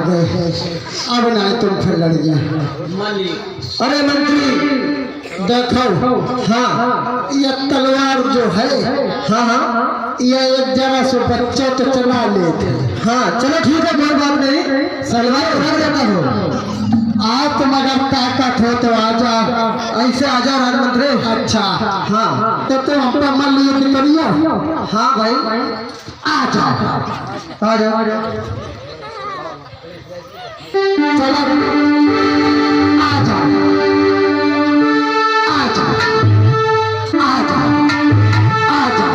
गए, अब ना तुम फिर लड़िए। अरे मंत्री देखो, हाँ ये तलवार जो है, हाँ ये एक जगह से बच्चे तो चला लेते। हाँ चलो ठीक है, कोई बात नहीं, तलवार रख देता हो। आप मगर ताकत हो तो आजा, ऐसे आजा राजमंत्री। अच्छा हाँ, तो तुम अपना मन लिए करियो। हाँ भाई आजा आजा आजा, चलो आजा आजा आजा आजा आजा।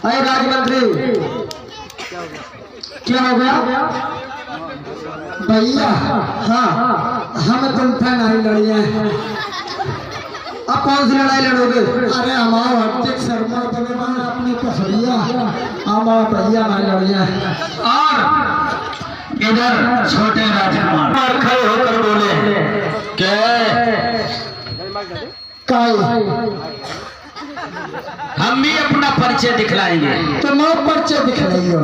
अरे राजमंत्री क्या हो गया भैया? हाँ हम तुम पे नहीं लड़िए। अब कौन सी लड़ाई लड़ोगे? अरे हमारा हर्षित शर्मा अपनी कसरिया, हमारा भैया नहीं लड़िए। और इधर छोटे राजकुमार खड़े होकर बोले हम भी अपना परिचय दिखलाएंगे। तुम परिचय दिखलाइयो,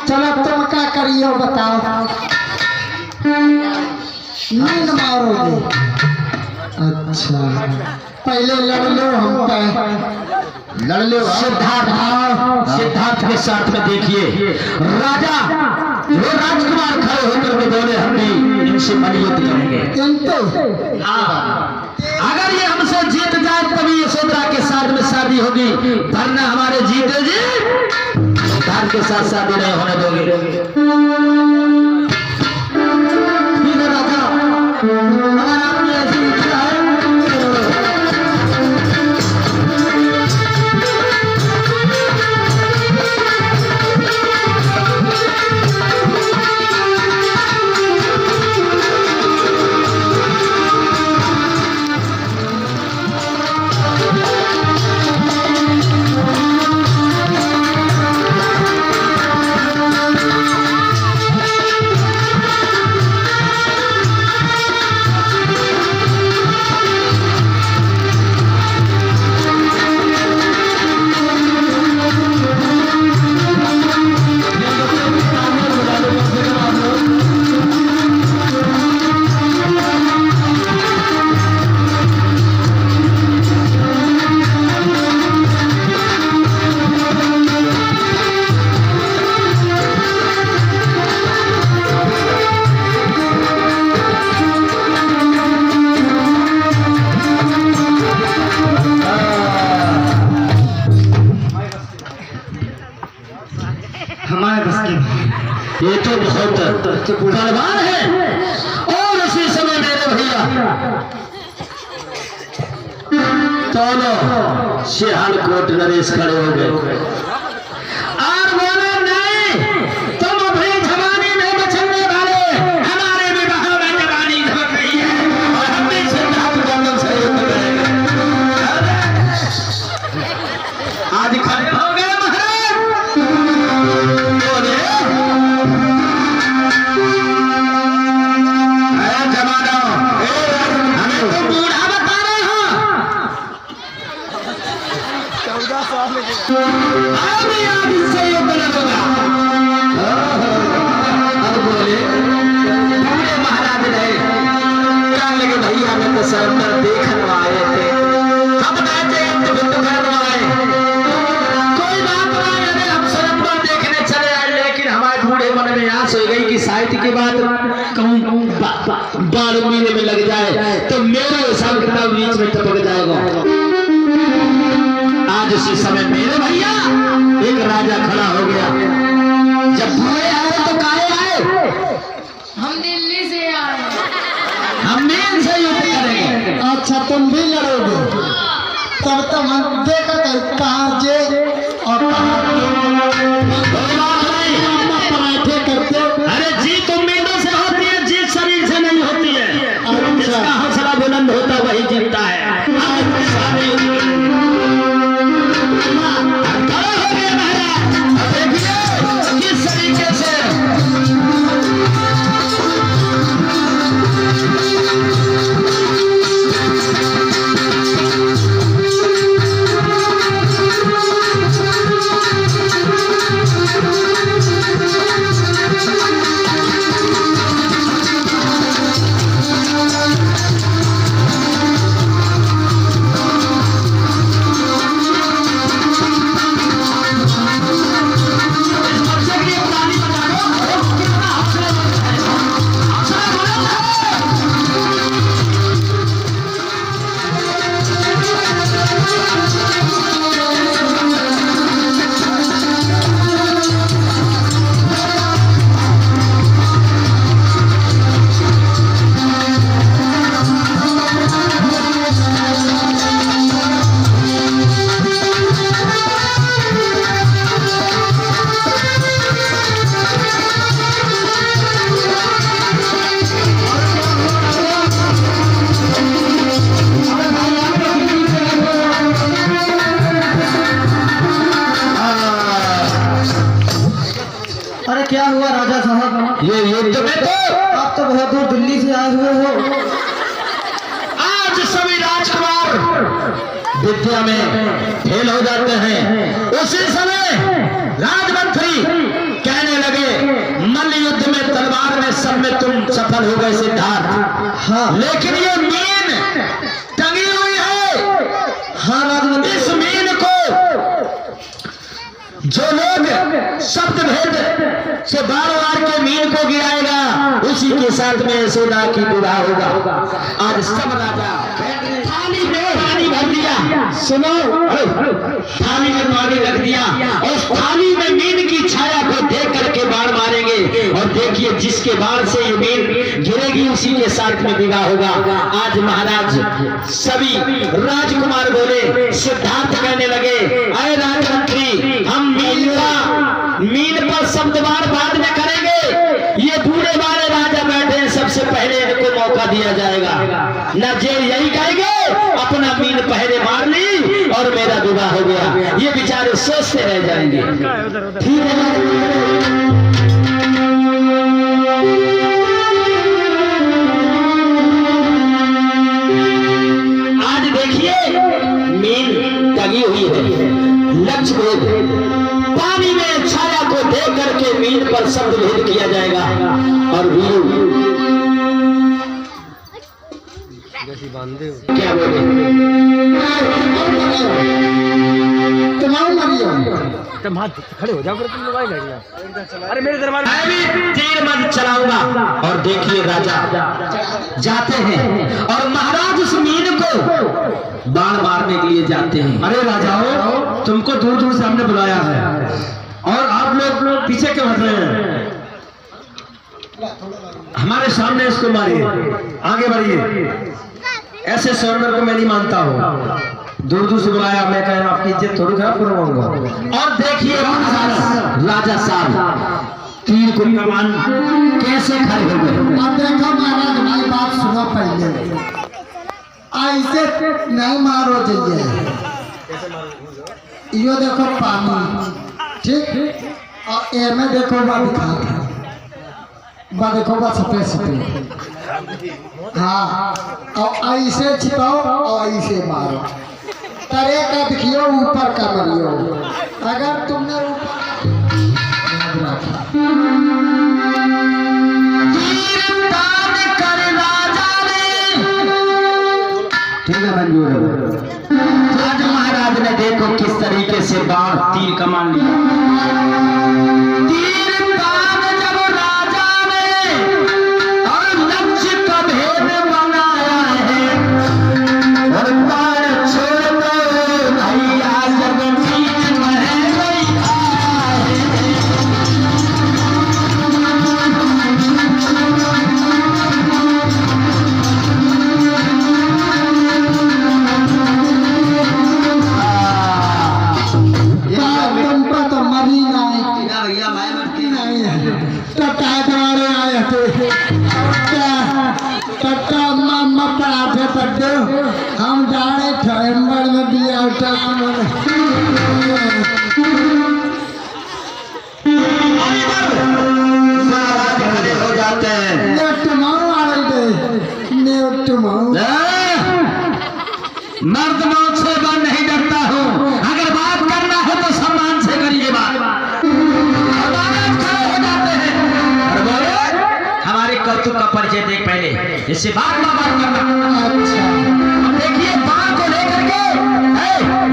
चलो तुम क्या करियो बताओ। नींद मारोगे? अच्छा पहले लड़ लो हम पे, लड़ लो। सिद्धार्थ के साथ में देखिए राजा वो राजकुमार खड़े होकर के बोले हम भी इनसे मल्लयुद्ध करेंगे। हाँ अगर ये हमसे जीत जाए तभी यशोधरा के साथ में शादी होगी, वरना हमारे जीते जी सिद्धार्थ के साथ शादी नहीं होने दोगे। ठीक है राजा, हमारा आपने ऐसी इच्छा है। ये तो बहुत बलवान है। और उसी समय मेरे भैया दोनों सियालकोट नरेश खड़े हो गए और बोले नहीं, तुम अभी जवानी में बचने वाले, हमारे विवाह में जवानी धमक रही है और हम भी सिद्धार्थ गौतम से युद्ध करेंगे। आज खड़े हो गए महाराज, बोले जमाना हमें तो बूढ़ा बता रहे हो। अभी आज इससे युद्ध न होगा। अब बोले बूढ़े महाराज रहे, कहने लगे भैया मैं तो सरेंडर देखने आए थे, हम नाचे युद्ध करने आए, कोई बात नहीं, अगर हम सरेंडर देखने चले आए, लेकिन हमारे बूढ़े मन में आस हो गई कि शायद की बात कहूँ बाढ़ महीने में लग जाए तो मेरे हिसाब किताब बीच में टपक जाएगा। आज उसी समय मेरे भैया एक राजा खड़ा हो गया। जब बूढ़े आए तो काहे आए? हम दिल्ली से आए, हम नींद से युद्ध करेंगे। अच्छा तुम भी लड़ोगे? तब तो हम देखा कहाँ जे और पराठे करते। अरे जीत उम्मीदों से होती है, जीत शरीर से नहीं होती है। जिसका हौसला बुलंद होता वही जीतता है। किस तरीके से क्या हुआ राजा साहब? ये युद्ध में तो आप तो बहुत दूर दिल्ली से आए हुए हो। आज सभी राजकुमार विद्या में फेल हो जाते हैं। उसी समय राजमंत्री कहने लगे मल्ल युद्ध में तलवार में सब में तुम सफल हो गए सिद्धार्थ। हाँ लेकिन ये मीन टंगी हुई है। हाँ राजमंत्री, इस मीन को जो लोग शब्द भेद से बार बार के मीन को गिराएगा उसी के साथ में यशोदा की विवाह होगा। आज सब राजा थाली में पानी भर दिया, सुनो थाली में पानी रख दिया और थाली में मीन की छाया को देख करके बाण मारेंगे और देखिए जिसके बाण से ये मीन गिरेगी उसी के साथ में विवाह होगा। आज महाराज सभी राजकुमार बोले, सिद्धार्थ कहने लगे अरे राजमंत्री हम मीन पर शब्दवार बाद में करेंगे। ये बूढ़े वाले राजा बैठे हैं, सबसे पहले इनको मौका दिया जाएगा। न जे यही कहेंगे अपना मीन पहले मार ली और मेरा विवाह हो गया। ये बेचारे सोचते रह जाएंगे। ठीक है आज देखिए मीन टंगी हुई है, लक्ष्य भेद पानी में छाया को देख करके मीन पर शब्द भेद किया जाएगा और वीरू क्या बोले तुम हाथ खड़े हो जाओ, तुम मोबाइल अरे मेरे दरबार मैं भी तीर मत चलाऊंगा। और देखिए राजा जाते हैं और महाराज उस मीन को बाण मारने के लिए जाते हैं। अरे राजाओं, तुमको दूर दूर से हमने बुलाया है और आप लोग पीछे क्यों हट रहे हैं? हमारे सामने इसको मारिए, आगे बढ़िए। ऐसे सौंदर्य को मैं नहीं मानता हूँ। दूर दूर से बुलाया, मैं कह रहा आपकी इज्जत थोड़ी खराब करवाऊंगा। और देखिए राजा साहब तीर को कमान कैसे खड़े हो गए। अब देखो महाराज, हमारी बात सुनो पहले, ऐसे नहीं मारो जाइए। यो देखो पानी, ठीक, और ए में देखो बा दिखा बा, देखो बा सफेद सफेद। हाँ, और ऐसे छिपाओ और ऐसे मारो तरे का दिखियो ऊपर का मरियो। अगर तुमने ठीक है मंजूर है। राजा महाराज ने देखो किस तरीके से बाण तीर कमान लिया। तीर तान जब राजा ने और लक्ष्य का भेद बनाया है और बाण छोड़ दो भैया जब बीच में गई हम जाने ठहर में दिया हो जाते हैं। मर्द मौत से मैं नहीं डरता हूँ। अगर बात करना है तो सम्मान से करिए बात। खड़े हो जाते हैं और बोले हमारे कौतुक का परिचय देख पहले, इससे बात करना। अच्छा देखिए बात को लेकर के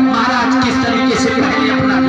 महाराज किस तरीके से पहले अपना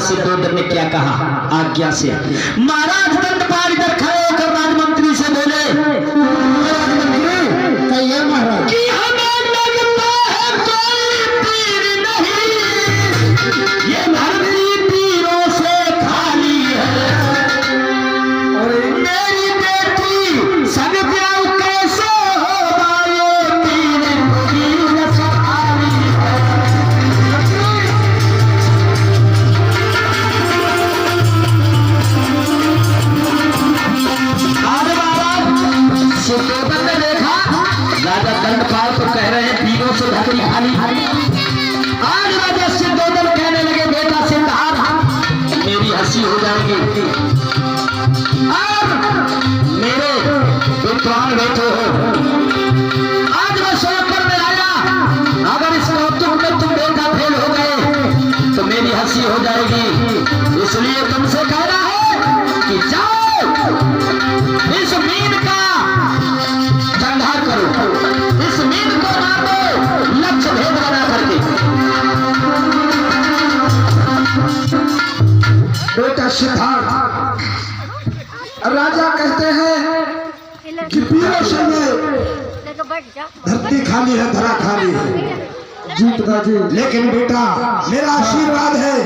सिद्धोदर ने क्या कहा आज्ञा से। महाराज दंडपाल इधर खड़े होकर राजमंत्री से बोले, राजमंत्री कहिए महाराज कि हमें लगता है कोई तीर नहीं, ये धरती तीरों से खाली है। और मेरी बेटी संग ब्याह कैसे होगा, ये तीर से खाली है। सिद्धोदर ने देखा राजा दंडपाल तो कह रहे हैं तीरों से धरती खाली। आज राजा सिद्धोदर कहने लगे, बेटा सिद्धार्थ मेरी हंसी हो जाएगी, अब मेरे विद्वान बैठे हो, आज मैं स्वयंवर में आया, अगर इस कौतुक में तुम बेटा फेल हो गए तो मेरी हंसी हो जाएगी, इसलिए तुमसे कहना है कि जाओ इस मीन का संहार करो, इस मीन को नापो लक्ष्य भेद बना करके। बेटा सिद्धार्थ, राजा कहते हैं कि पीरों से धरती खाली है, धरा खाली है। जी पिताजी, लेकिन बेटा मेरा आशीर्वाद है,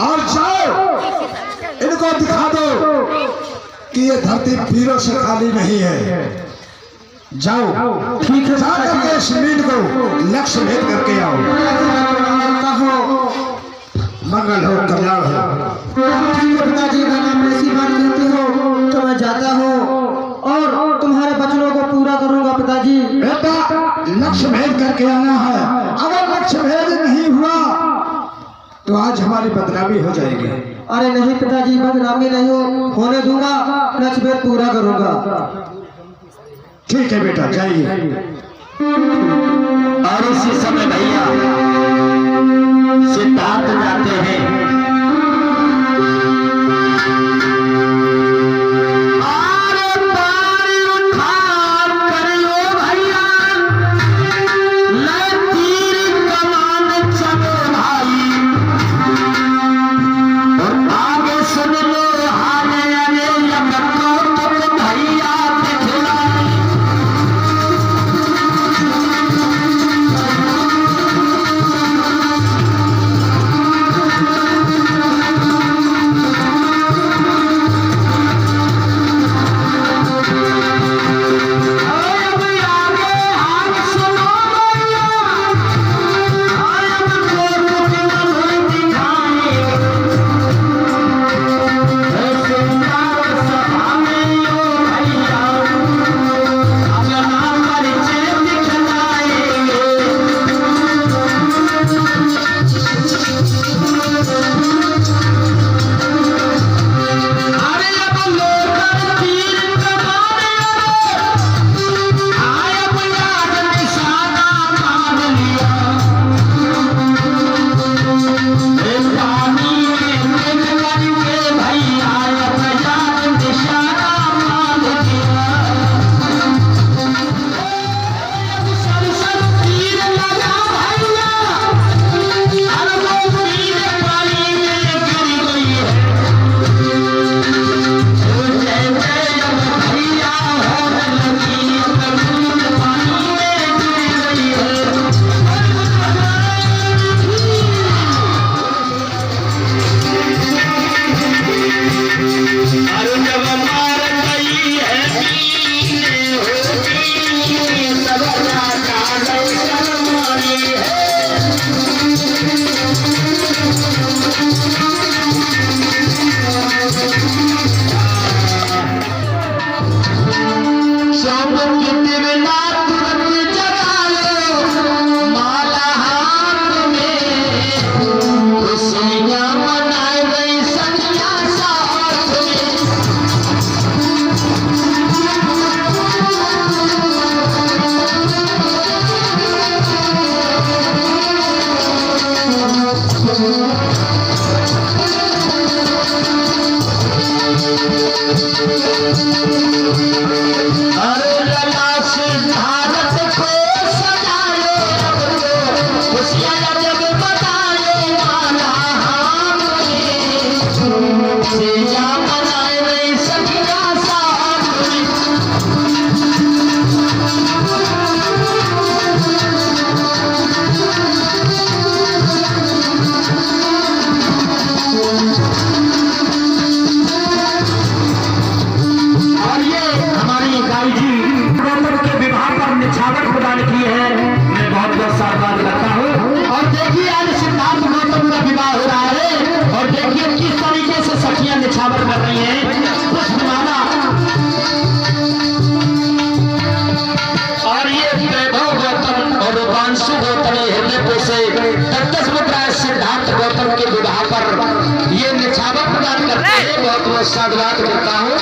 और जाओ इनको दिखा दो कि ये धरती पीरों से खाली नहीं है। जाओ ठीक है, जाकर के इस मीन को लक्ष्य भेद करके आओ। कहो मंगल हो, कल्याण हो। ठीक है पिताजी, अगर आप ऐसी बात कहते हो तो मैं जाता हूँ और तुम्हारे वचनों को पूरा करूंगा पिताजी। बेटा लक्ष्य भेद करके आना है, अगर लक्ष्य भेद नहीं हुआ तो आज हमारी बदनामी हो जाएगी। अरे नहीं पिताजी, बदनामी नहीं होने दूंगा, लक्ष्य भेद पूरा करूंगा। ठीक है बेटा, जाइए। और इसी समय भैया सिद्धार्थ जाते हैं। साधुवाद करता हूँ।